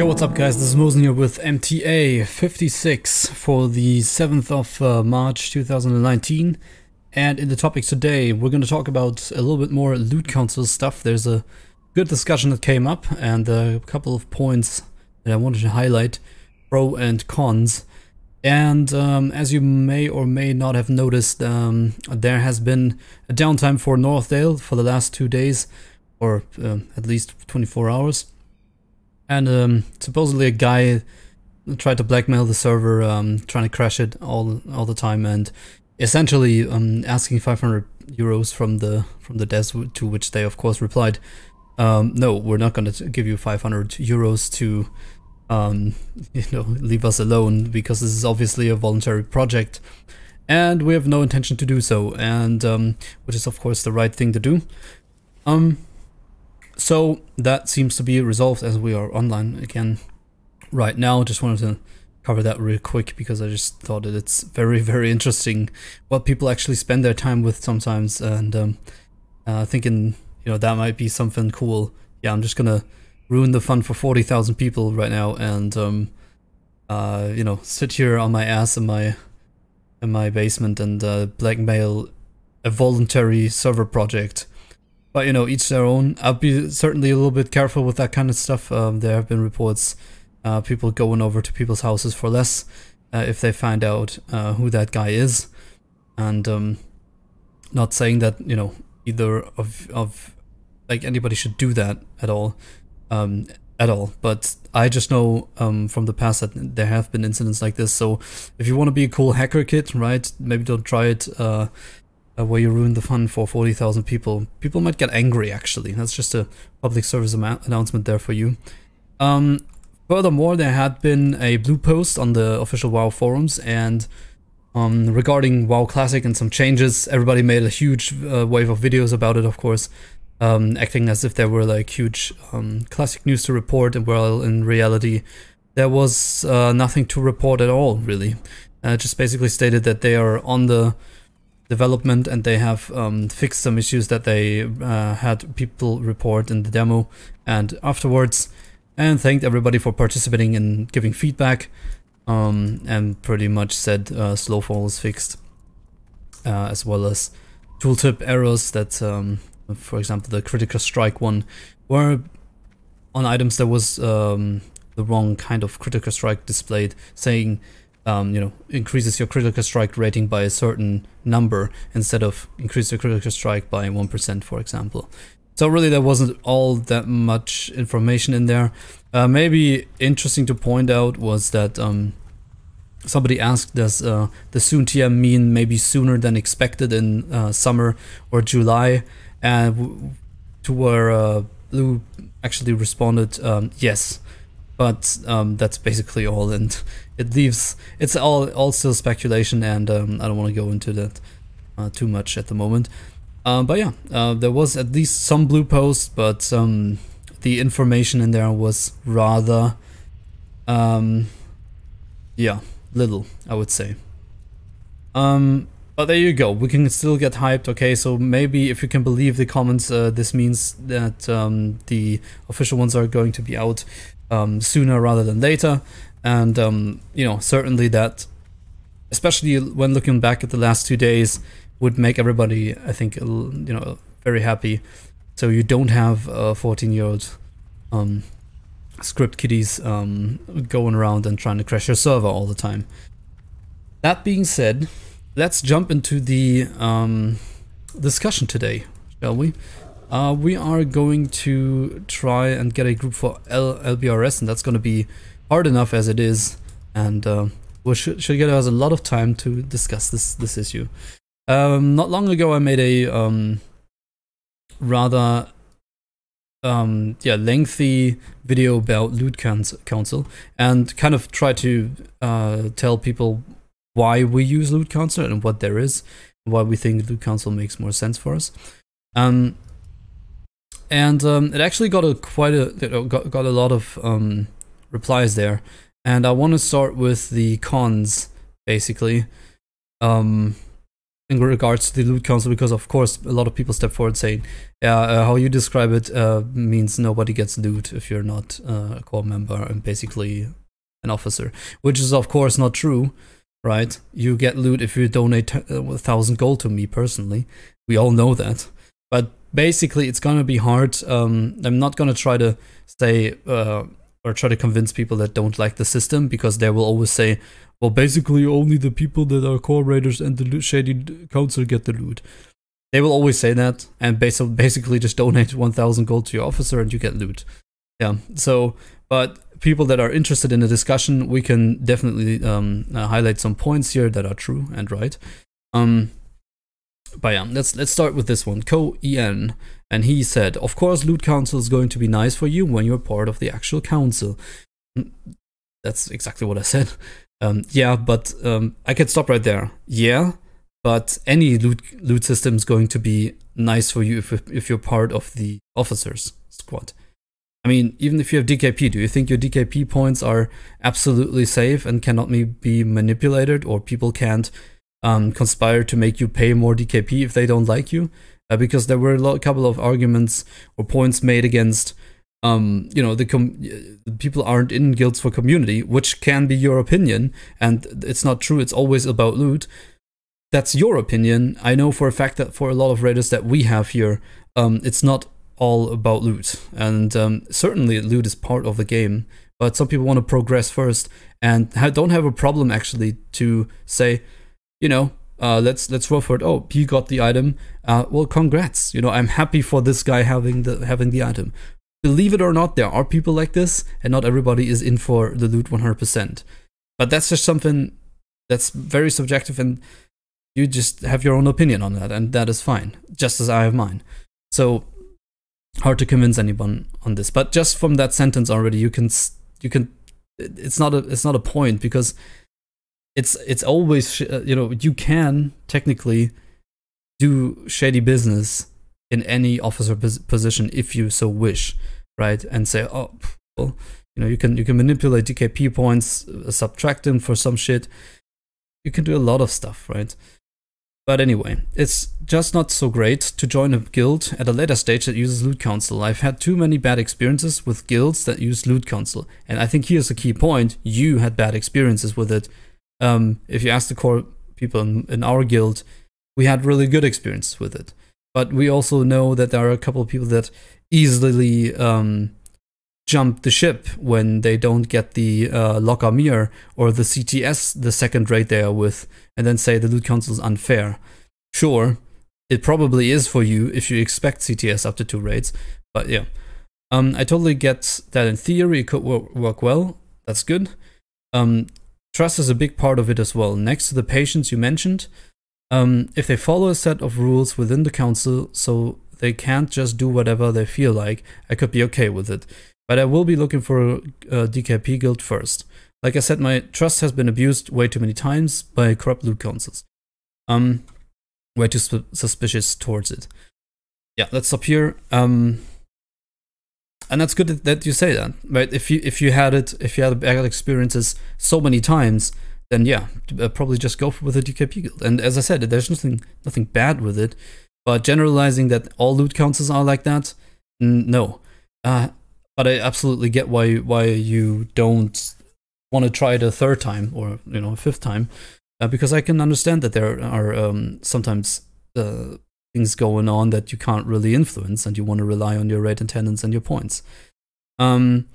Yo, what's up guys, this is Mosen here with MTA 56 for the 7th of March 2019, and in the topics today we're going to talk about a little bit more loot council stuff. There's a good discussion that came up and a couple of points that I wanted to highlight, pro and cons. And as you may or may not have noticed, there has been a downtime for Northdale for the last 2 days, or at least 24 hours. And supposedly a guy tried to blackmail the server, trying to crash it all the time, and essentially asking 500 euros from the devs, to which they of course replied, no, we're not going to give you 500 euros to leave us alone, because this is obviously a voluntary project and we have no intention to do so, and which is of course the right thing to do. So that seems to be resolved as we are online again right now. Just wanted to cover that real quick because I just thought that it's very, very interesting what people actually spend their time with sometimes, and thinking, that might be something cool. Yeah, I'm just gonna ruin the fun for 40,000 people right now, and sit here on my ass in my basement and blackmail a voluntary server project. But each their own. I'll be certainly a little bit careful with that kind of stuff. There have been reports, people going over to people's houses for less if they find out who that guy is, and not saying that either of like anybody should do that at all, But I just know from the past that there have been incidents like this. So if you want to be a cool hacker kid, right? Maybe don't try it. Where you ruin the fun for 40,000 people. People might get angry, actually. That's just a public service announcement there for you. Furthermore, there had been a blue post on the official WoW forums, and regarding WoW Classic and some changes. Everybody made a huge wave of videos about it, of course, acting as if there were like huge Classic news to report, and well, in reality, there was nothing to report at all, really. Just basically stated that they are on the development, and they have fixed some issues that they had people report in the demo and afterwards, and thanked everybody for participating and giving feedback, and pretty much said Slowfall is fixed, as well as tooltip errors that, for example, the critical strike one, where on items there was the wrong kind of critical strike displayed, saying increases your critical strike rating by a certain number instead of increase your critical strike by 1%, for example. So really there wasn't all that much information in there. Maybe interesting to point out was that somebody asked, does the soon TM mean maybe sooner than expected in summer or July? And to where Blue actually responded, yes. But that's basically all, and it's all still speculation, and I don't want to go into that too much at the moment. But yeah, there was at least some blue posts, but the information in there was rather, little, I would say. But there you go, we can still get hyped. Okay, so maybe if you can believe the comments, this means that the official ones are going to be out sooner rather than later, and certainly that, especially when looking back at the last 2 days, would make everybody, I think, very happy. So you don't have 14-year-old script kiddies going around and trying to crash your server all the time. That being said, let's jump into the discussion today, shall we? We are going to try and get a group for LBRS, and that's going to be hard enough as it is, and we should get us a lot of time to discuss this issue. Not long ago I made a rather lengthy video about Loot Council, and kind of try to tell people why we use Loot Council and what there is, and why we think Loot Council makes more sense for us. And it actually got a lot of replies there, and I want to start with the cons, basically. in regards to the loot council, because of course a lot of people step forward saying, yeah, how you describe it means nobody gets loot if you're not a core member and basically an officer, which is of course not true, right? You get loot if you donate 1,000 gold to me personally. We all know that. But basically it's gonna be hard. I'm not gonna try to say or try to convince people that don't like the system, because they will always say, well, basically only the people that are core raiders and the shady council get the loot. They will always say that, and basically just donate 1,000 gold to your officer and you get loot. Yeah, so, but people that are interested in the discussion, we can definitely highlight some points here that are true and right. But yeah, let's start with this one. Co-en, and he said, of course loot council is going to be nice for you when you're part of the actual council. That's exactly what I said. Yeah, but I can stop right there. Yeah, but any loot system is going to be nice for you if you're part of the officers squad. I mean, even if you have DKP, do you think your DKP points are absolutely safe and cannot be manipulated, or people can't conspire to make you pay more DKP if they don't like you? Because there were a couple of arguments or points made against, you know, the people aren't in guilds for community, which can be your opinion, and it's not true. It's always about loot. That's your opinion. I know for a fact that for a lot of raiders that we have here, it's not all about loot, and certainly loot is part of the game, but some people want to progress first and don't have a problem actually to say, you know, let's go for it. Oh, he got the item. Well, congrats. You know, I'm happy for this guy having the item. Believe it or not, there are people like this, and not everybody is in for the loot 100%. But that's just something that's very subjective, and you just have your own opinion on that, and that is fine, just as I have mine. So hard to convince anyone on this. But just from that sentence already, you can. It's not a point, because it's always, you know, you can technically do shady business in any officer position if you so wish, right? And say, oh, well, you know, you can manipulate DKP points, subtract them for some shit. You can do a lot of stuff, right? But anyway, it's just not so great to join a guild at a later stage that uses loot council. I've had too many bad experiences with guilds that use loot council, and I think here's a key point: you had bad experiences with it. If you ask the core people in our guild, we had really good experience with it. But we also know that there are a couple of people that easily jump the ship when they don't get the Locker Mir or the CTS, the second raid they are with, and then say the loot council is unfair. Sure, it probably is for you if you expect CTS up to 2 raids, but yeah. I totally get that in theory it could work well. That's good. Trust is a big part of it as well. Next to the patience you mentioned, if they follow a set of rules within the council, so they can't just do whatever they feel like, I could be okay with it. But I will be looking for a DKP guild first. Like I said, my trust has been abused way too many times by corrupt loot councils. Way too suspicious towards it. Yeah, let's stop here. And that's good that you say that, right? If you had bad experiences so many times, then yeah, probably just go with a DKP guild. And as I said, there's nothing bad with it. But generalizing that all loot councils are like that, no. But I absolutely get why you don't want to try it a third time, or you know, a fifth time, because I can understand that there are sometimes things going on that you can't really influence, and you want to rely on your raid attendance and your points. And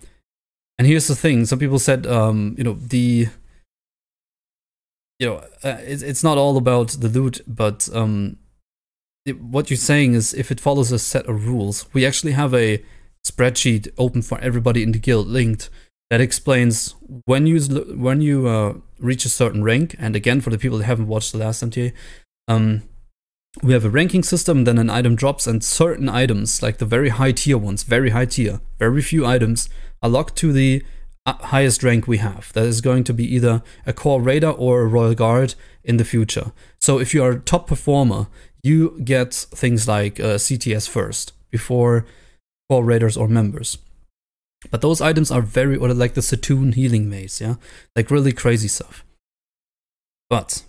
here's the thing: some people said, you know, it's not all about the loot, but what you're saying is if it follows a set of rules, we actually have a spreadsheet open for everybody in the guild linked that explains when you reach a certain rank. And again, for the people that haven't watched the last MTA, we have a ranking system, then an item drops, and certain items, like the very high tier ones, very high tier, very few items, are locked to the highest rank we have. That is going to be either a core raider or a royal guard in the future. So if you are a top performer, you get things like CTS first before core raiders or members. But those items are or like the Satoon healing mace, yeah, like really crazy stuff. But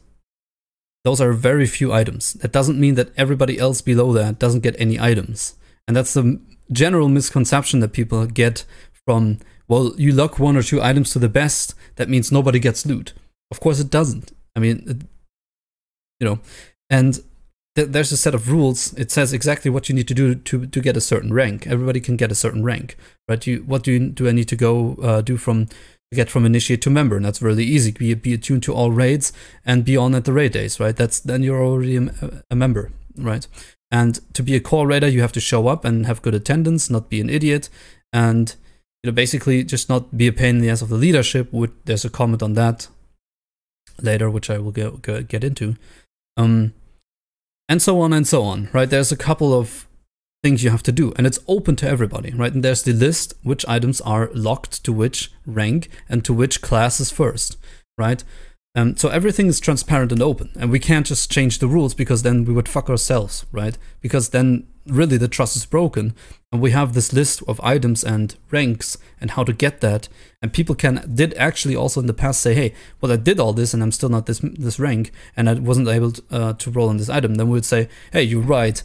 those are very few items. That doesn't mean that everybody else below that doesn't get any items. And that's the general misconception that people get from, well, you lock 1 or 2 items to the best, that means nobody gets loot. Of course it doesn't. I mean, you know, and there's a set of rules. It says exactly what you need to do to get a certain rank. Everybody can get a certain rank, right? What do I need to go do to get from initiate to member? And that's really easy. Be attuned to all raids and be on at the raid days, right? Then you're already a member, right? And to be a core raider, you have to show up and have good attendance, not be an idiot, and basically just not be a pain in the ass of the leadership. There's a comment on that later, which I will get into. And so on, right? There's a couple of things you have to do, and it's open to everybody, right? And there's the list, which items are locked to which rank and to which classes first, right? So everything is transparent and open, and we can't just change the rules because then we would fuck ourselves, right? Because then really the trust is broken, and we have this list of items and ranks and how to get that, and people did actually also in the past say, hey, well, I did all this and I'm still not this rank, and I wasn't able to roll on this item. Then we would say, hey, you're right,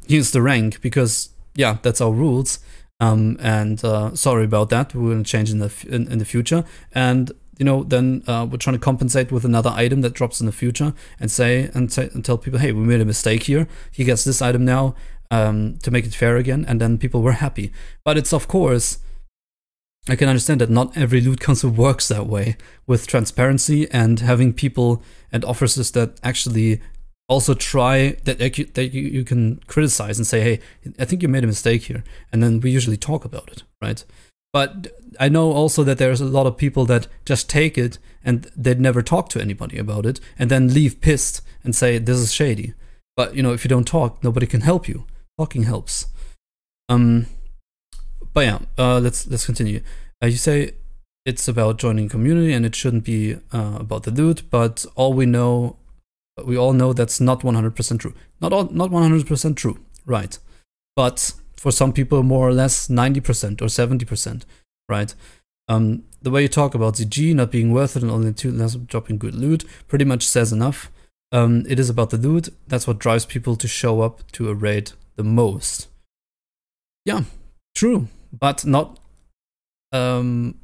here's the rank, because yeah, that's our rules, and sorry about that, we're gonna change in the future, and then we're trying to compensate with another item that drops in the future, and tell people, hey, we made a mistake here. He gets this item now to make it fair again, and then people were happy. But it's, of course, I can understand that not every loot council works that way, with transparency and having people and officers that actually also try, that you can criticize and say, hey, I think you made a mistake here, and then we usually talk about it, right? But I know also that there's a lot of people that just take it and they'd never talk to anybody about it and then leave pissed and say, this is shady. But, if you don't talk, nobody can help you. Talking helps. But yeah, let's continue. You say it's about joining community and it shouldn't be about the loot, but we all know that's not 100% true. Not 100% true, right? But for some people, more or less 90% or 70%, right? The way you talk about ZG not being worth it and only 2 less dropping good loot pretty much says enough. It is about the loot. That's what drives people to show up to a raid the most. Yeah, true, but not, not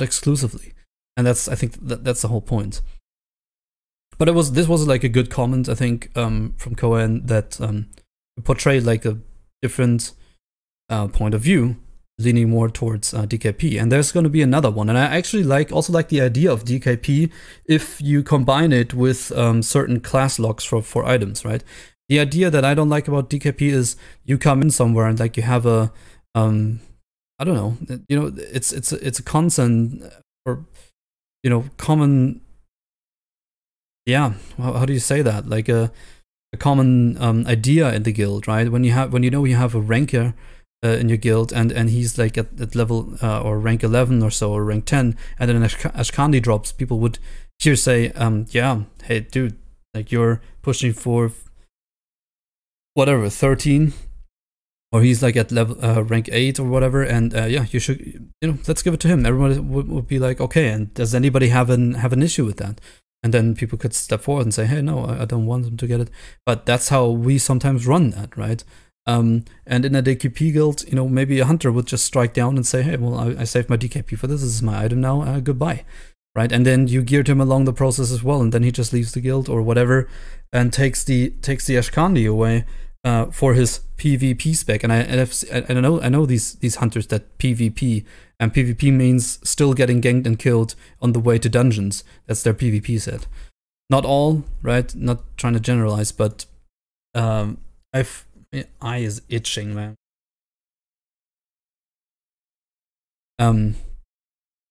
exclusively. And I think that's the whole point. But this was like a good comment, I think, from Cohen, that portrayed like a different point of view, leaning more towards DKP. And there's going to be another one, and I actually also like the idea of DKP if you combine it with certain class locks for items, right? The idea that I don't like about DKP is you come in somewhere and like you have a I don't know, it's a consent or common, yeah, how do you say that, like a common idea in the guild, right? When you have a ranker in your guild and he's like at level or rank 11 or so, or rank 10, and then an Ashkandi drops, people would here say, yeah, hey dude, like you're pushing for whatever 13, or he's like at level rank 8 or whatever, and yeah, you should, let's give it to him. Everybody would be like, okay, and does anybody have an issue with that? And then people could step forward and say, hey, no, I don't want them to get it. But that's how we sometimes run that, right? And in a DKP guild, maybe a hunter would just strike down and say, hey, well, I saved my DKP for this. This is my item now. Goodbye, right? And then you geared him along the process as well, and then he just leaves the guild or whatever and takes the Ashkandi away for his PvP spec. And I know these hunters that PvP, and PvP means still getting ganked and killed on the way to dungeons. That's their PvP set. Not all, right? Not trying to generalize, but my eye is itching, man.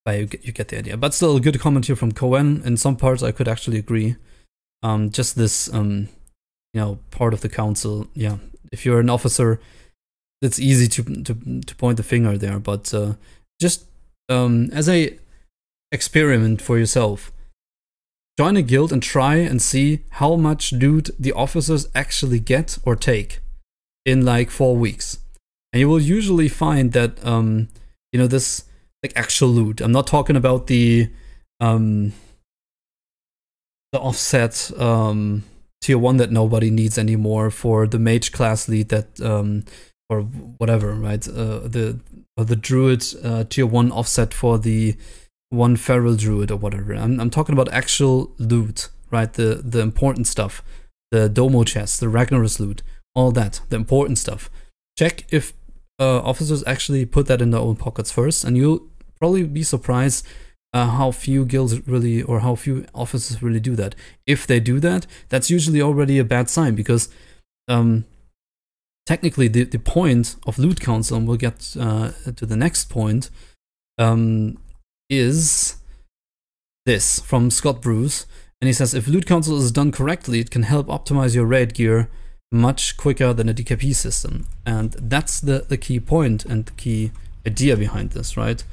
But you get the idea. But still, a good comment here from Cohen. In some parts, I could actually agree. Just this, part of the council. Yeah, if you're an officer, it's easy to point the finger there. But just as a experiment for yourself, join a guild and try and see how much loot the officers actually get or take in like 4 weeks, and you will usually find that this like actual loot. I'm not talking about the offset tier 1 that nobody needs anymore for the mage class lead that or whatever, right? The druid tier 1 offset for the one feral druid or whatever. I'm talking about actual loot, right? The important stuff, the Domo chest, the Ragnaros loot, all that, the important stuff. Check if officers actually put that in their own pockets first, and you'll probably be surprised how few guilds really, or how few officers really do that. If they do that, that's usually already a bad sign, because technically the point of loot council, and we'll get to the next point, is this from Scott Bruce, and he says, if loot council is done correctly, it can help optimize your raid gear much quicker than a DKP system. And that's the key point and the key idea behind this, right?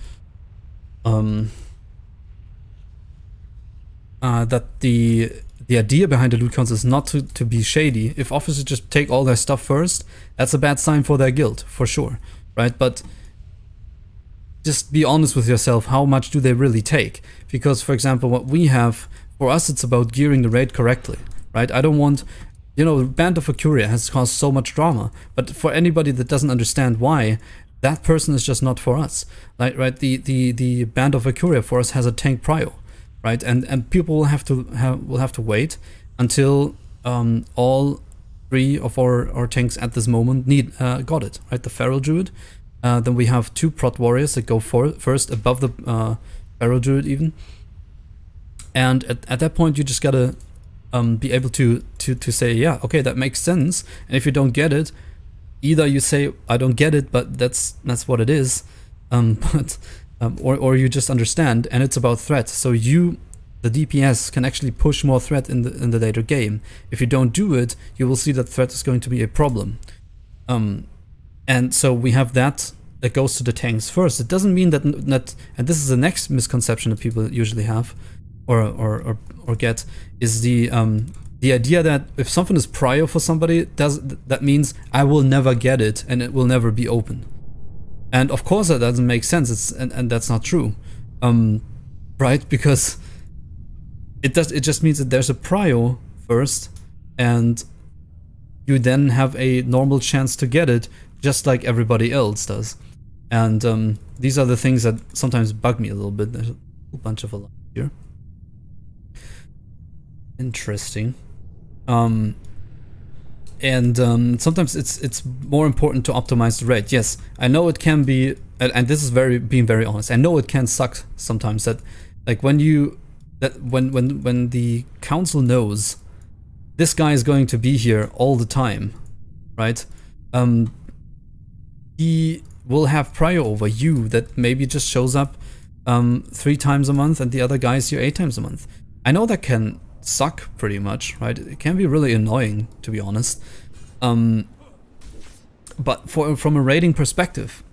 That the idea behind the loot council is not to be shady. If officers just take all their stuff first, that's a bad sign for their guild, for sure, right? But just be honest with yourself, how much do they really take? Because, for example, what we have, for us, it's about gearing the raid correctly, right? I don't want, you know, Band of Furia has caused so much drama, but for anybody that doesn't understand why, that person is just not for us, like, right? The Band of Furia for us has a tank prio, right? And people will have to wait until all 3 of our tanks at this moment got it, right? The Feral Druid. Then we have 2 Prot Warriors that go first above the Feral Druid even. And at that point, you just gotta be able to say, yeah, okay, that makes sense. And if you don't get it, either you say, I don't get it, but that's what it is, or you just understand, and it's about threat. So you, the DPS, can actually push more threat in the later game. If you don't do it, you will see that threat is going to be a problem. And so we have that goes to the tanks first. It doesn't mean that, and this is the next misconception that people usually have, or get, is the idea that if something is prior for somebody, that means I will never get it and it will never be open. And of course that doesn't make sense. And that's not true, right? Because it just means that there's a prior first, and you then have a normal chance to get it, just like everybody else does. And these are the things that sometimes bug me a little bit. There's a whole bunch of a lot here. Interesting. Sometimes it's more important to optimize the raid. Yes, I know it can be, and this is being very honest. I know it can suck sometimes that, like, when the council knows this guy is going to be here all the time, right? He will have prior over you that maybe just shows up 3 times a month, and the other guy is here 8 times a month. I know that can suck pretty much, right? It can be really annoying, to be honest. But from a raiding perspective,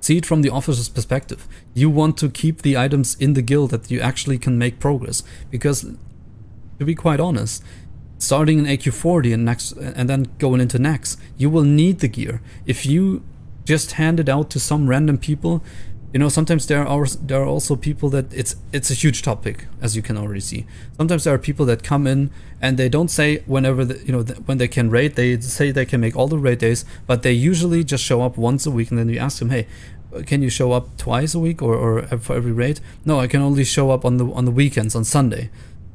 see it from the officer's perspective. You want to keep the items in the guild that you actually can make progress, because, to be quite honest, starting in AQ40 and then going into next, you will need the gear. If you just hand it out to some random people, you know, sometimes there are also people that it's a huge topic, as you can already see. Sometimes there are people that come in and they don't say whenever when they can raid. They say they can make all the raid days, but they usually just show up once a week, and then you ask them, hey, can you show up twice a week or for every raid? No, I can only show up on the weekends, on Sunday.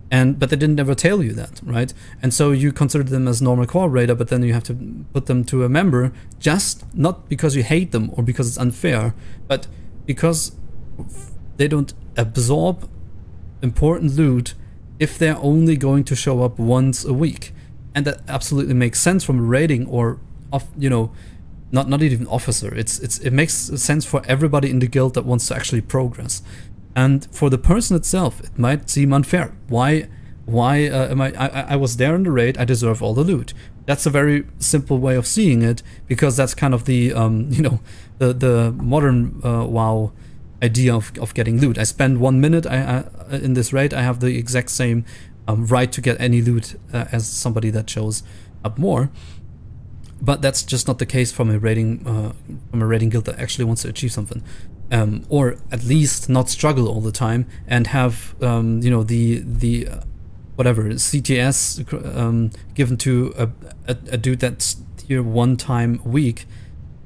But they didn't ever tell you that, right? And so you consider them as normal core raider, but then you have to put them to a member, just not because you hate them or because it's unfair, but because they don't absorb important loot if they're only going to show up once a week. And that absolutely makes sense from a raiding or not even officer. It makes sense for everybody in the guild that wants to actually progress. And for the person itself, it might seem unfair. Why am I was there in the raid, I deserve all the loot. That's a very simple way of seeing it, because that's kind of the the modern WoW idea of getting loot. I spend 1 minute in this raid, I have the exact same right to get any loot as somebody that shows up more. But that's just not the case from a raiding guild that actually wants to achieve something, or at least not struggle all the time and have the whatever CTS given to a dude that's here 1 time a week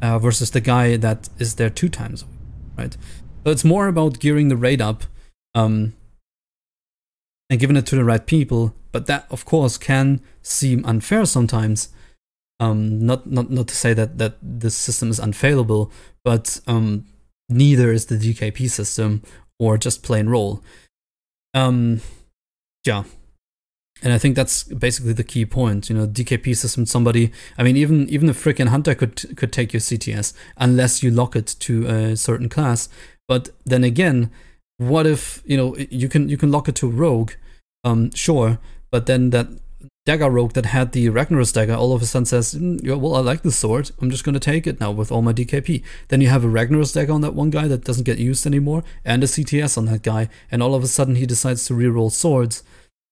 versus the guy that is there 2 times a week, right? So it's more about gearing the raid up and giving it to the right people, but that of course can seem unfair sometimes. Not to say that this system is unfailable, but neither is the DKP system or just plain roll. Yeah. And I think that's basically the key point. You know, DKP system, somebody, I mean, even a freaking hunter could take your CTS unless you lock it to a certain class. But then again, what if, you know, you can lock it to rogue, sure, but then that dagger rogue that had the Ragnaros dagger all of a sudden says, yeah, well, I like the sword, I'm just gonna take it now with all my DKP. Then you have a Ragnaros dagger on that one guy that doesn't get used anymore, and a CTS on that guy, and all of a sudden he decides to reroll swords.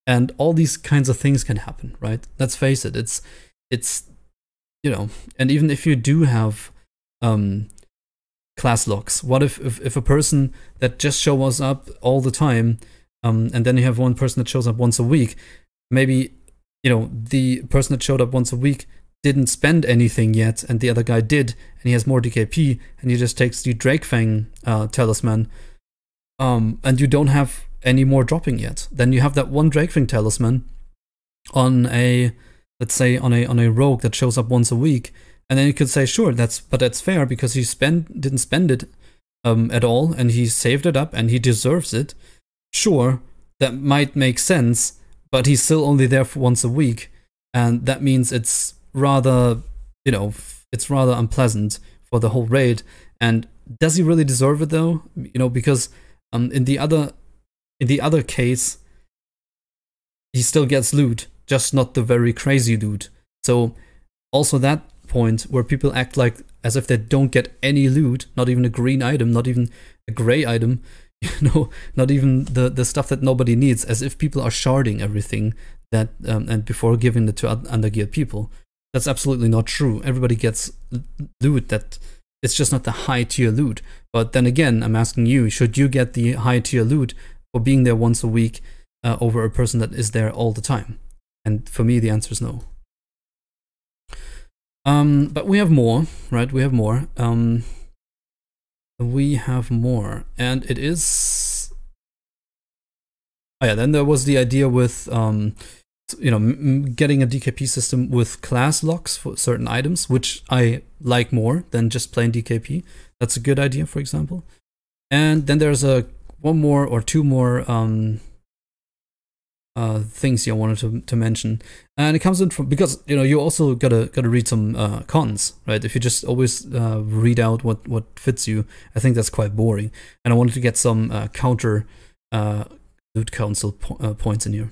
And all these kinds of things can happen, right? Let's face it, it's you know, and even if you do have class locks, what if a person that just shows up all the time, and then you have one person that shows up once a week, maybe, you know, the person that showed up once a week didn't spend anything yet, and the other guy did, and he has more DKP, and he just takes the Drakefang talisman, and you don't have any more dropping yet. Then you have that one Drakefang talisman on a, let's say on a rogue that shows up once a week, and then you could say, sure, that's fair because he didn't spend it at all, and he saved it up and he deserves it. Sure, that might make sense, but he's still only there for once a week, and that means it's rather, you know, it's rather unpleasant for the whole raid. And does he really deserve it though? You know, because in the other case, he still gets loot, just not the very crazy loot. So also that point where people act like as if they don't get any loot, not even a green item, not even a gray item, you know, not even the stuff that nobody needs, as if people are sharding everything that and before giving it to undergeared people. That's absolutely not true. Everybody gets loot, that it's just not the high tier loot. But then again, I'm asking you, should you get the high tier loot for being there once a week over a person that is there all the time? And for me, the answer is no. But we have more, right? We have more. We have more, and it is. Oh yeah, then there was the idea with, you know, getting a DKP system with class locks for certain items, which I like more than just plain DKP. That's a good idea, for example. And then there's one more or two more things here I wanted to mention, and it comes in from, because, you know, you also gotta read some cons, right? If you just always read out what fits you, I think that's quite boring. And I wanted to get some counter loot council points in here.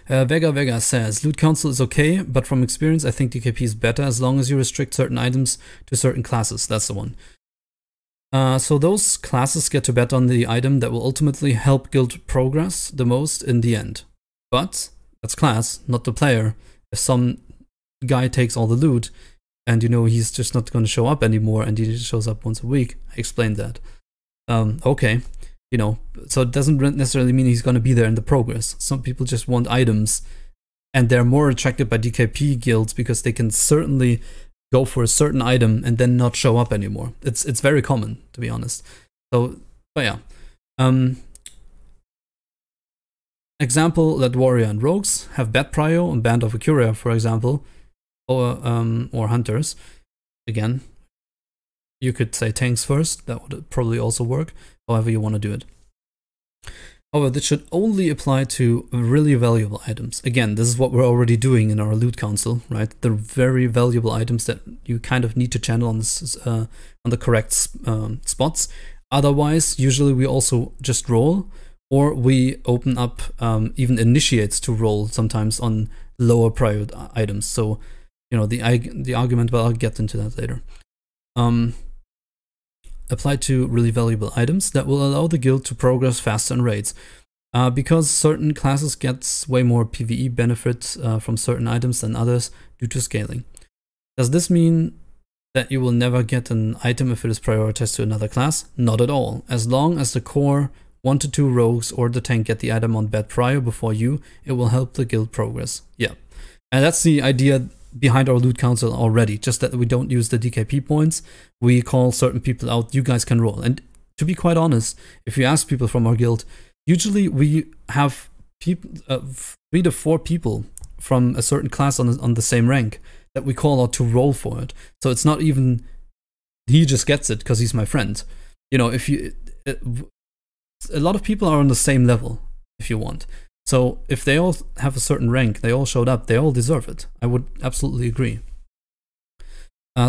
Vega says, loot council is okay, but from experience I think DKP is better as long as you restrict certain items to certain classes. That's the one. So those classes get to bet on the item that will ultimately help guild progress the most in the end. But that's class, not the player. If some guy takes all the loot and, you know, he's just not going to show up anymore and he just shows up once a week, I explained that. Okay, you know, so it doesn't necessarily mean he's going to be there in the progress. Some people just want items, and they're more attracted by DKP guilds because they can certainly go for a certain item and then not show up anymore. It's very common, to be honest. So, but yeah. Example that warrior and rogues have bad prio on Band of Akuria, for example, or hunters. Again, you could say tanks first. That would probably also work, however you want to do it. However, this should only apply to really valuable items. Again, this is what we're already doing in our loot council, right? The very valuable items that you kind of need to channel on this, on the correct spots. Otherwise, usually we also just roll, or we open up even initiates to roll sometimes on lower prio items. So, you know, the argument, well, I'll get into that later. Apply to really valuable items that will allow the guild to progress faster in raids. Because certain classes get way more PvE benefits from certain items than others due to scaling. Does this mean that you will never get an item if it is prioritized to another class? Not at all. As long as the core 1 to 2 rogues or the tank get the item on bad prior before you, it will help the guild progress. Yeah. And that's the idea behind our loot council already, just that we don't use the DKP points. We call certain people out, you guys can roll. And to be quite honest, if you ask people from our guild, usually we have people, 3 to 4 people from a certain class on the same rank that we call out to roll for it. So it's not even he just gets it because he's my friend. You know, if you a lot of people are on the same level, if you want. So if they all have a certain rank, they all showed up, they all deserve it. I would absolutely agree.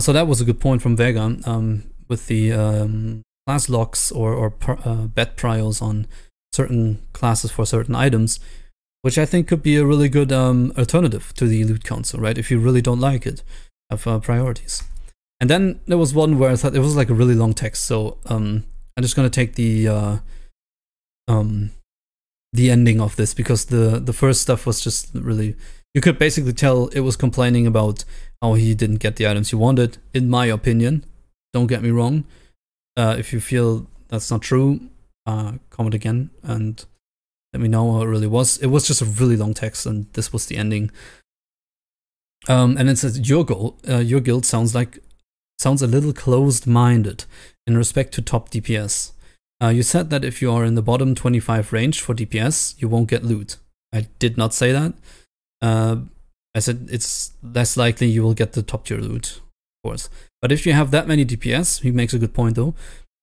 So that was a good point from Vega with the class locks or bet priors on certain classes for certain items, which I think could be a really good alternative to the loot council, right? If you really don't like it, have priorities. And then there was one where I thought it was like a really long text, so I'm just gonna take the ending of this, because the first stuff was just really, you could basically tell it was complaining about how he didn't get the items he wanted, in my opinion. Don't get me wrong. If you feel that's not true, comment again and let me know how it really was. It was just a really long text, and this was the ending. And it says, your guild sounds a little closed-minded in respect to top DPS. You said that if you are in the bottom 25 range for DPS, you won't get loot. I did not say that. I said it's less likely you will get the top tier loot, of course. But if you have that many DPS, he makes a good point though,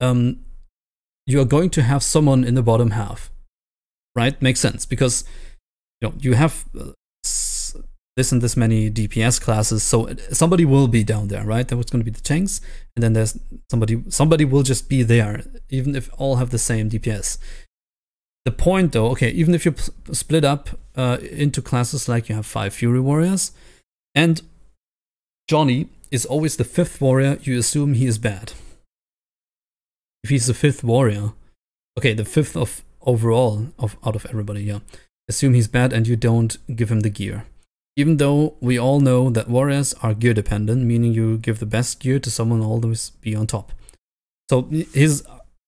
you are going to have someone in the bottom half, right? Makes sense, because you have this and this many DPS classes, so somebody will be down there, right? There was going to be the tanks, and then there's somebody will just be there, even if all have the same DPS. The point though, okay, even if you split up into classes, like you have 5 Fury Warriors, and Johnny is always the 5th warrior, you assume he is bad. If he's the 5th warrior, okay, the 5th of overall out of everybody, yeah, assume he's bad and you don't give him the gear. Even though we all know that warriors are gear dependent, meaning you give the best gear to someone always be on top. So his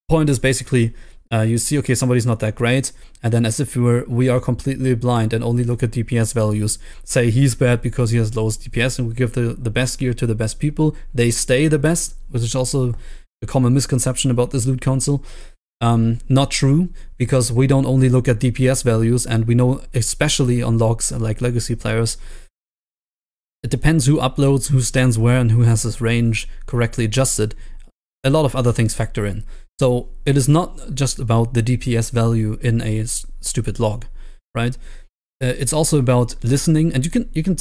point is basically, you see, okay, somebody's not that great, and then as if we are completely blind and only look at DPS values, say he's bad because he has lowest DPS, and we give the best gear to the best people, they stay the best, which is also a common misconception about this loot council. Not true, because we don't only look at DPS values, and we know, especially on logs like legacy players, it depends who uploads, who stands where, and who has his range correctly adjusted. A lot of other things factor in. So it is not just about the DPS value in a stupid log, right? It's also about listening, and you can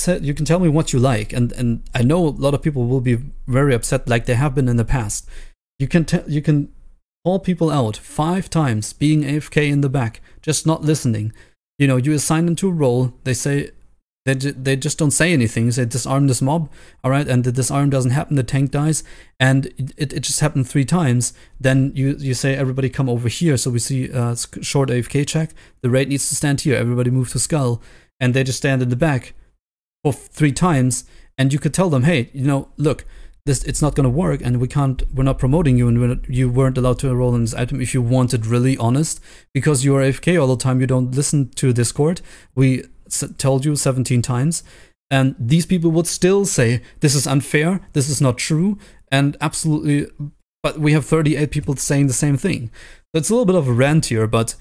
tell me what you like, and I know a lot of people will be very upset, like they have been in the past. You can call people out 5 times, being AFK in the back, just not listening. You assign them to a role, they say, they just don't say anything. You say, disarm this mob, alright, and the disarm doesn't happen, the tank dies, and it just happened 3 times. Then you say, everybody come over here, so we see a short AFK check, the raid needs to stand here, everybody move to Skull, and they just stand in the back for 3 times, and you could tell them, hey, look, it's not going to work, and we're not promoting you, and you weren't allowed to enroll in this item if you wanted really honest, because you are AFK all the time, you don't listen to Discord, we told you 17 times, and these people would still say, this is unfair, this is not true, and absolutely, but we have 38 people saying the same thing. So it's a little bit of a rant here, but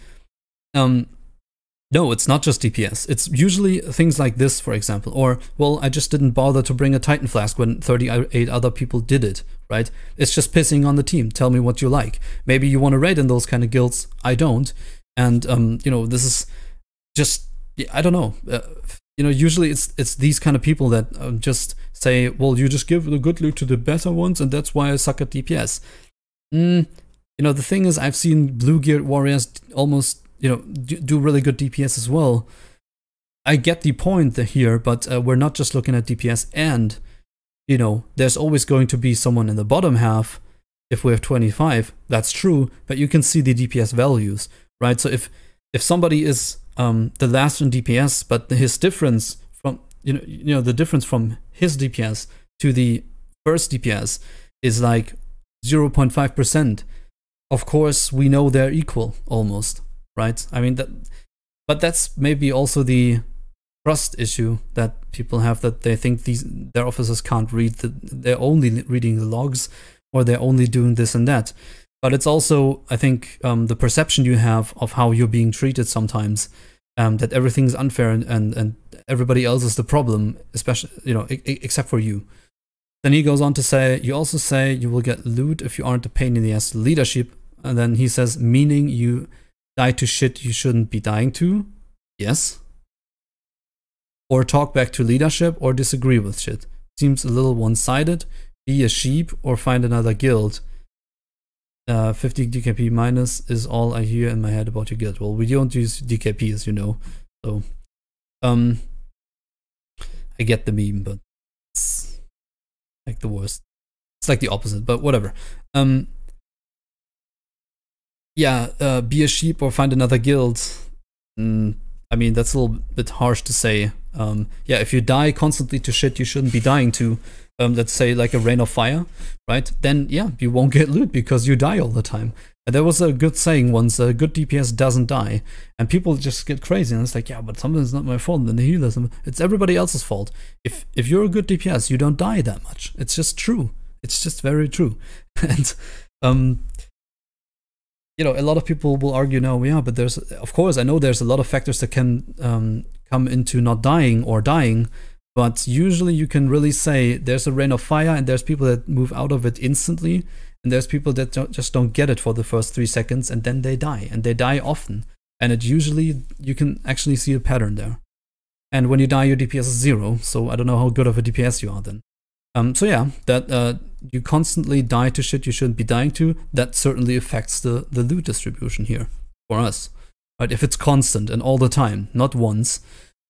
no, it's not just DPS. It's usually things like this, for example. Or, well, I just didn't bother to bring a Titan Flask when 38 other people did it, right? It's just pissing on the team. Tell me what you like. Maybe you want to raid in those kind of guilds. I don't. And, this is just, I don't know. Usually it's these kind of people that just say, well, you just give the good loot to the better ones, and that's why I suck at DPS. The thing is, I've seen blue-geared warriors almost do really good DPS as well. I get the point here, but we're not just looking at DPS, and there's always going to be someone in the bottom half if we have 25. That's true, but you can see the DPS values, right? So if somebody is the last in DPS, but his difference from the difference from his DPS to the first DPS is like 0.5%. of course, we know they're equal almost, right? I mean, but that's maybe also the trust issue that people have, that they think their officers can't read, they're only reading the logs, or they're only doing this and that. But it's also, I think, the perception you have of how you're being treated sometimes, that everything's unfair and everybody else is the problem, especially, you know, except for you. Then he goes on to say, you also say you will get loot if you aren't a pain in the ass to leadership. And then he says, meaning you die to shit you shouldn't be dying to. Yes. Or talk back to leadership or disagree with shit. Seems a little one-sided. Be a sheep or find another guild. 50 DKP minus is all I hear in my head about your guild. Well, we don't use DKP, as you know. So, I get the meme, but it's like the worst. It's like the opposite, but whatever. Yeah, be a sheep or find another guild. I mean, that's a little bit harsh to say. Yeah, if you die constantly to shit you shouldn't be dying to, let's say like a rain of fire, right? Then yeah, you won't get loot because you die all the time. And there was a good saying once, a good DPS doesn't die. And people just get crazy and it's like, yeah, but something's not my fault, and the healers, it's everybody else's fault. If you're a good DPS, you don't die that much. It's just true. It's just very true. And you know, a lot of people will argue, no, yeah, but there's, of course, I know there's a lot of factors that can come into not dying or dying, but usually you can really say there's a rain of fire and there's people that move out of it instantly, and there's people that just don't get it for the first 3 seconds and then they die, and they die often. And it usually, you can actually see a pattern there. And when you die, your DPS is 0, so I don't know how good of a DPS you are then. So yeah, that you constantly die to shit you shouldn't be dying to, that certainly affects the loot distribution here for us, right? If it's constant and all the time, not once,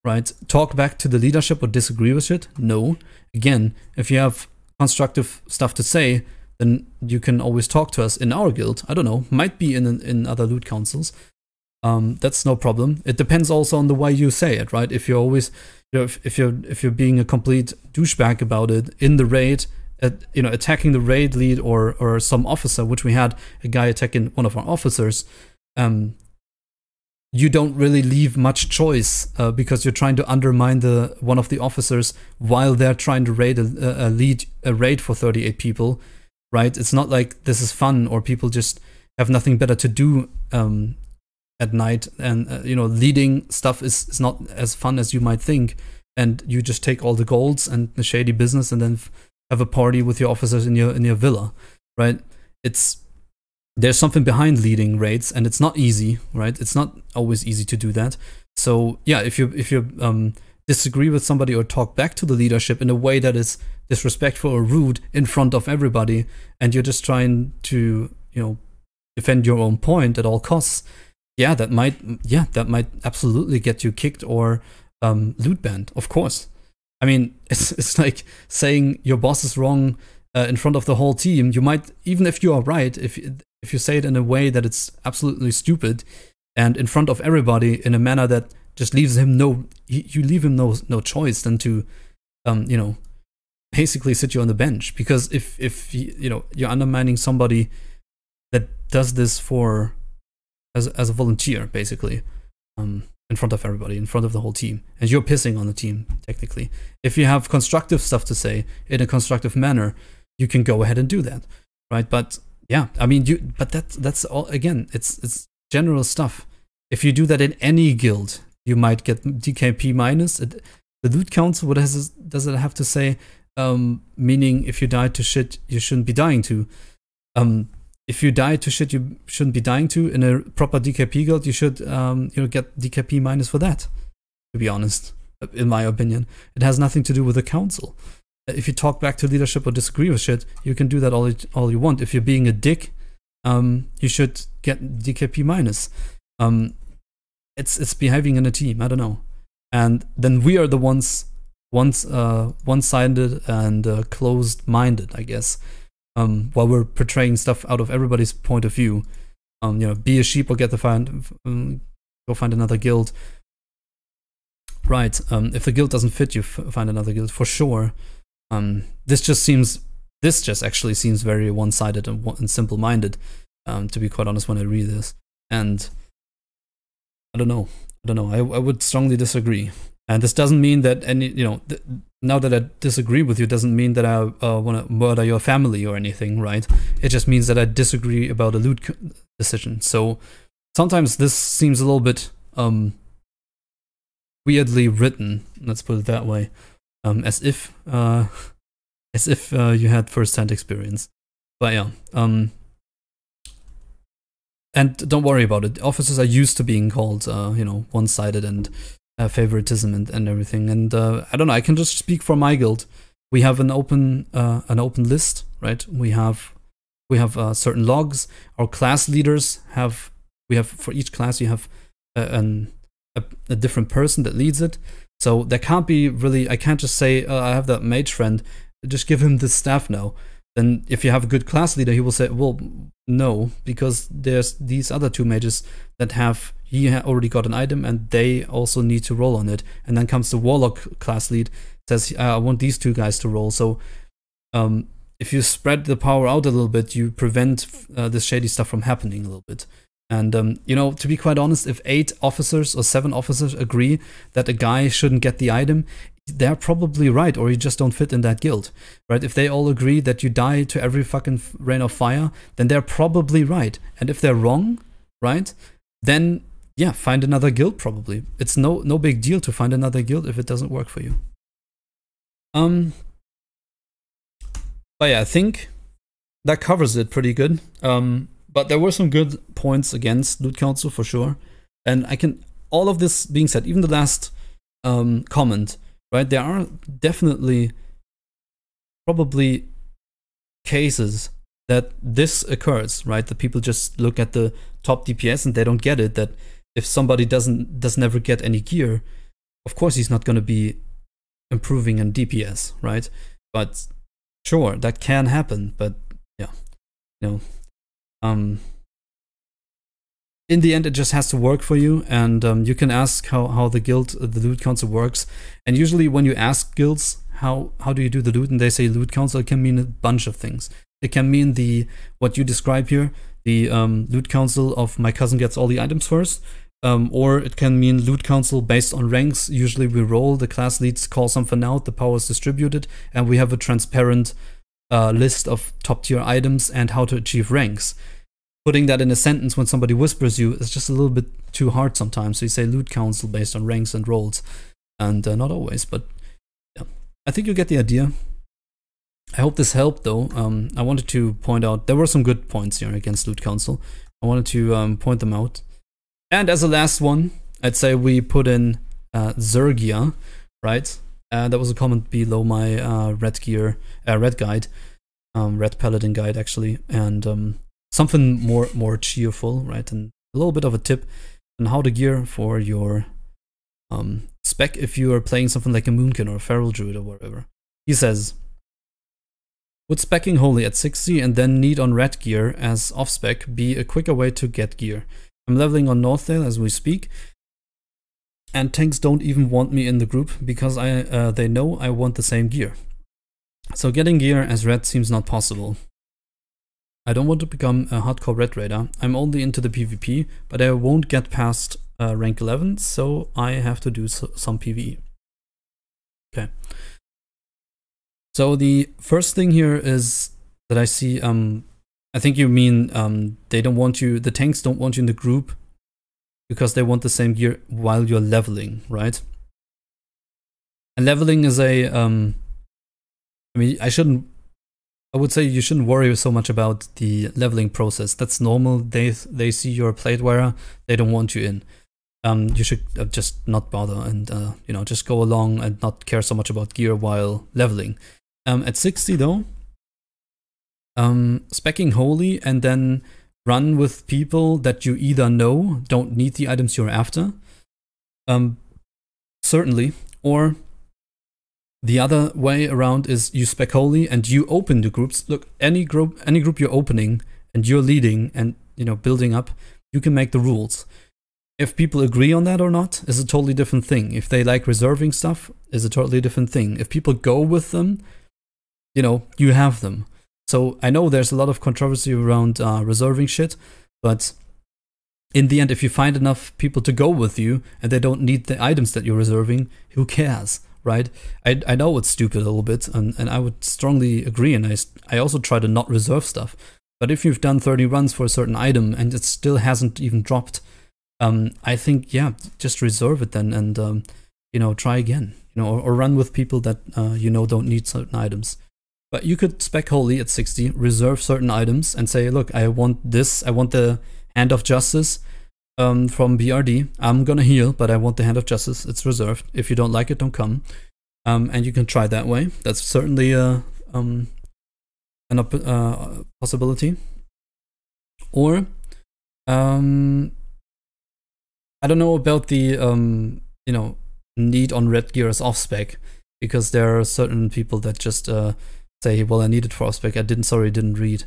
right? Talk back to the leadership or disagree with it? No. Again, if you have constructive stuff to say, then you can always talk to us in our guild. I don't know, might be in other loot councils. That's no problem. It depends also on the way you say it, right? If you're always, you know, if you're being a complete douchebag about it in the raid, you know, attacking the raid lead or some officer, which we had a guy attacking one of our officers, you don't really leave much choice because you're trying to undermine one of the officers while they're trying to raid a raid for 38 people, right? It's not like this is fun or people just have nothing better to do at night, and you know, leading stuff is not as fun as you might think, and you just take all the golds and the shady business and then have a party with your officers in your villa, right? There's something behind leading raids, and it's not easy, right? It's not always easy to do that. So yeah, if you disagree with somebody or talk back to the leadership in a way that is disrespectful or rude in front of everybody, and you're just trying to, you know, defend your own point at all costs, yeah, that might absolutely get you kicked or loot banned, of course. I mean, it's like saying your boss is wrong in front of the whole team. You might, even if you are right, if you say it in a way that it's absolutely stupid and in front of everybody in a manner that just leaves him you leave him no choice than to you know, basically sit you on the bench. Because if you know, you're undermining somebody that does this for as a volunteer, basically, in front of everybody, in front of the whole team, and you're pissing on the team, technically. If you have constructive stuff to say in a constructive manner, you can go ahead and do that, right? But yeah, I mean, but that's all, again, it's general stuff. If you do that in any guild, you might get DKP minus. The loot council, what does it have to say? Meaning, if you die to shit you shouldn't be dying to. If you die to shit you shouldn't be dying to in a proper DKP guild, you should you know, get DKP minus for that, to be honest, in my opinion. It has nothing to do with the council. If you talk back to leadership or disagree with shit, you can do that all you want. If you're being a dick, you should get DKP minus. It's behaving in a team, I don't know. And then we are the ones one-sided and closed-minded, I guess. While we're portraying stuff out of everybody's point of view, you know, be a sheep or go find another guild. Right. If the guild doesn't fit you, find another guild for sure. This just actually seems very one-sided and simple-minded. to be quite honest, when I read this. And I don't know. I would strongly disagree. And this doesn't mean that now that I disagree with you, doesn't mean that I want to murder your family or anything, right? It just means that I disagree about a loot decision. So sometimes this seems a little bit weirdly written, let's put it that way, as if you had first-hand experience. But yeah, and don't worry about it. Officers are used to being called, one-sided and favoritism and everything. And I don't know. I can just speak for my guild. We have an open list, right? We have certain logs. Our class leaders have. We have for each class you have a different person that leads it. So there can't be really. I can't just say I have that mage friend. Just give him this staff now. Then if you have a good class leader, he will say, well, no, because there's these other two mages that have, he already got an item and they also need to roll on it. And then comes the warlock class lead, says, I want these two guys to roll. So if you spread the power out a little bit, you prevent this shady stuff from happening a little bit. And, to be quite honest, if 8 officers or 7 officers agree that a guy shouldn't get the item, they're probably right, or you just don't fit in that guild, right? If they all agree that you die to every fucking rain of fire, then they're probably right. And if they're wrong, right, then yeah, find another guild probably. It's no big deal to find another guild if it doesn't work for you. But yeah, I think that covers it pretty good. But there were some good points against Loot Council for sure. And all of this being said, even the last comment, right, there are definitely probably cases that this occurs, right? That people just look at the top DPS and they don't get it, that if somebody doesn't ever get any gear, of course he's not going to be improving in DPS, right? But sure, that can happen, but yeah, in the end, it just has to work for you, and you can ask how the loot council works. And usually when you ask guilds, how do you do the loot, and they say loot council, it can mean a bunch of things. It can mean what you describe here, the loot council of my cousin gets all the items first, or it can mean loot council based on ranks. Usually we roll, the class leads call something out, the power is distributed, and we have a transparent list of top tier items and how to achieve ranks. Putting that in a sentence when somebody whispers you is just a little bit too hard sometimes. So you say loot council based on ranks and roles, and not always, but yeah, I think you get the idea. I hope this helped though. I wanted to point out there were some good points here against loot council. I wanted to point them out. And as a last one, I'd say we put in Zergia, right? That was a comment below my red guide, red paladin guide actually, and something more cheerful, right? And a little bit of a tip on how to gear for your spec if you are playing something like a Moonkin or a Feral Druid or whatever. He says, would specking wholly at 60 and then need on red gear as off-spec be a quicker way to get gear? I'm leveling on Northdale as we speak, and tanks don't even want me in the group because they know I want the same gear. So getting gear as red seems not possible. I don't want to become a hardcore red raider. I'm only into the PvP, but I won't get past rank 11, so I have to do some PvE. Okay. So the first thing here is that I see, I think you mean they don't want you, the tanks don't want you in the group because they want the same gear while you're leveling, right? And leveling is a, I mean, I would say you shouldn't worry so much about the leveling process. That's normal. They see you're a plate wearer, they don't want you in. You should just not bother and just go along and not care so much about gear while leveling. At 60 though, speccing wholly and then run with people that you either know don't need the items you're after, certainly, or the other way around is you spec wholly and you open the groups. Look, any group you're opening and you're leading and building up, you can make the rules. If people agree on that or not is a totally different thing. If they like reserving stuff is a totally different thing. If people go with them, you have them. So I know there's a lot of controversy around reserving shit, but in the end, if you find enough people to go with you and they don't need the items that you're reserving, who cares, right? I know it's stupid a little bit, and I would strongly agree, and I also try to not reserve stuff. But if you've done 30 runs for a certain item and it still hasn't even dropped, I think, yeah, just reserve it then and, you know, try again, you know, or run with people that, you know, don't need certain items. But you could spec Holy at 60, reserve certain items and say, look, I want this, I want the Hand of Justice from BRD. I'm gonna heal, but I want the Hand of Justice. It's reserved. If you don't like it, don't come. And you can try that way. That's certainly an possibility. Or I don't know about the you know, need on red gear as off-spec, because there are certain people that just say, well, I need it for off-spec. I didn't read.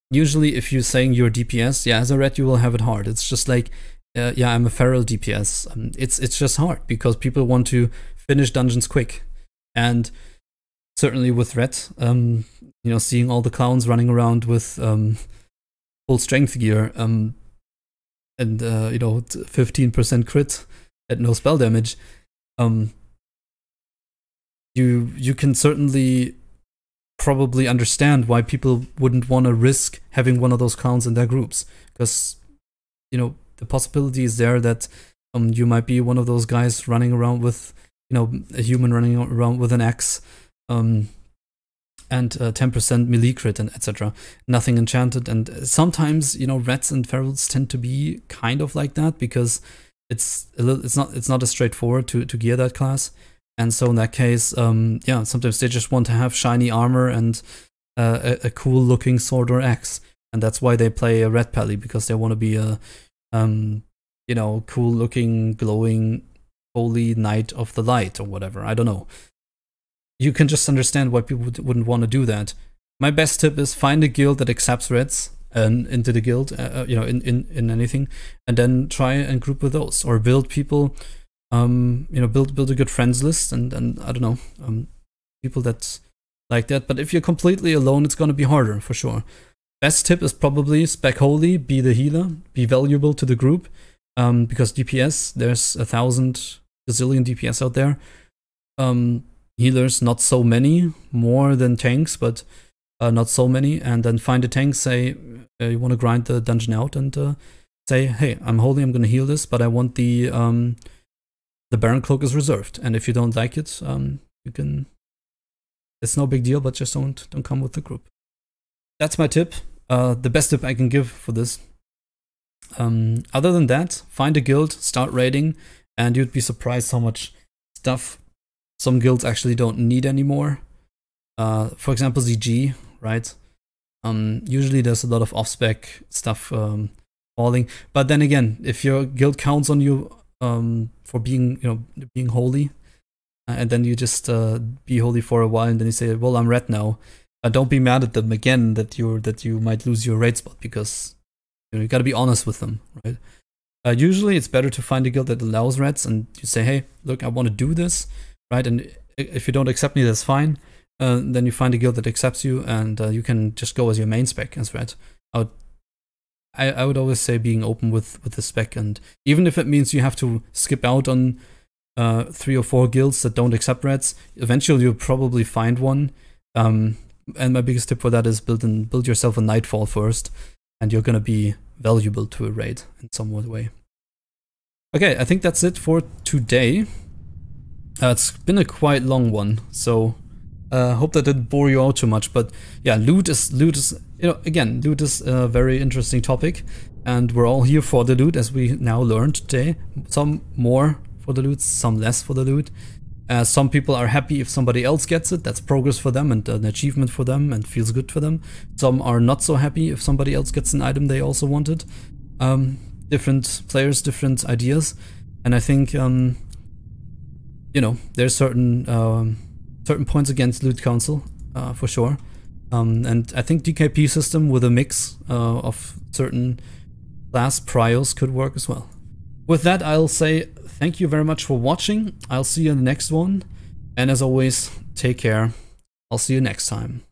Usually if you're saying you're DPS, yeah, as a red you will have it hard. It's just like, yeah, I'm a feral DPS. It's just hard because people want to finish dungeons quick. And certainly with red, you know, seeing all the clowns running around with full strength gear, and you know, 15% crit at no spell damage, you can certainly probably understand why people wouldn't want to risk having one of those clowns in their groups, because, you know, the possibility is there that you might be one of those guys running around with, you know, a human running around with an axe, and 10% melee crit and etc. Nothing enchanted. And sometimes, you know, reds and ferals tend to be kind of like that, because it's not as straightforward to gear that class. And so in that case, yeah, sometimes they just want to have shiny armor and a cool looking sword or axe, and that's why they play a red pally, because they want to be a you know, cool looking, glowing, holy knight of the light or whatever. I don't know. You can just understand why people wouldn't want to do that. My best tip is find a guild that accepts reds and into the guild, you know, in anything, and then try and group with those, or build people. You know, build a good friends list, and I don't know, people that like that. But if you're completely alone, it's gonna be harder for sure. Best tip is probably spec Holy, be the healer, be valuable to the group, because DPS, there's 1,000 gazillion DPS out there. Healers, not so many, more than tanks, but not so many. And then find a tank, say you want to grind the dungeon out, and say, hey, I'm Holy, I'm gonna heal this, but I want the Baron Cloak is reserved, and if you don't like it, you can. It's no big deal, but just don't come with the group. That's my tip. The best tip I can give for this. Other than that, find a guild, start raiding, and you'd be surprised how much stuff some guilds actually don't need anymore. For example, ZG, right? Usually there's a lot of off-spec stuff falling, but then again, if your guild counts on you for being, you know, being holy, and then you just be holy for a while, and then you say, well, I'm red now, don't be mad at them again that you might lose your raid spot, because, you know, you gotta be honest with them, right? Usually it's better to find a guild that allows reds, and you say, hey, look, I want to do this, right? And if you don't accept me, that's fine. Then you find a guild that accepts you, and you can just go as your main spec as red. I would always say being open with the spec, and even if it means you have to skip out on 3 or 4 guilds that don't accept reds, eventually you'll probably find one. And my biggest tip for that is build yourself a Nightfall first, and you're gonna be valuable to a raid in some way. Okay, I think that's it for today. It's been a quite long one, so hope that didn't bore you out too much. But yeah, loot is, you know, again, loot is a very interesting topic, and we're all here for the loot, as we now learned today. Some more for the loot, some less for the loot. Some people are happy if somebody else gets it. That's progress for them and an achievement for them, and feels good for them. Some are not so happy if somebody else gets an item they also wanted. Different players, different ideas, and I think you know, there's certain points against loot council for sure. And I think DKP system with a mix of certain class priors could work as well. With that, I'll say thank you very much for watching. I'll see you in the next one. And as always, take care. I'll see you next time.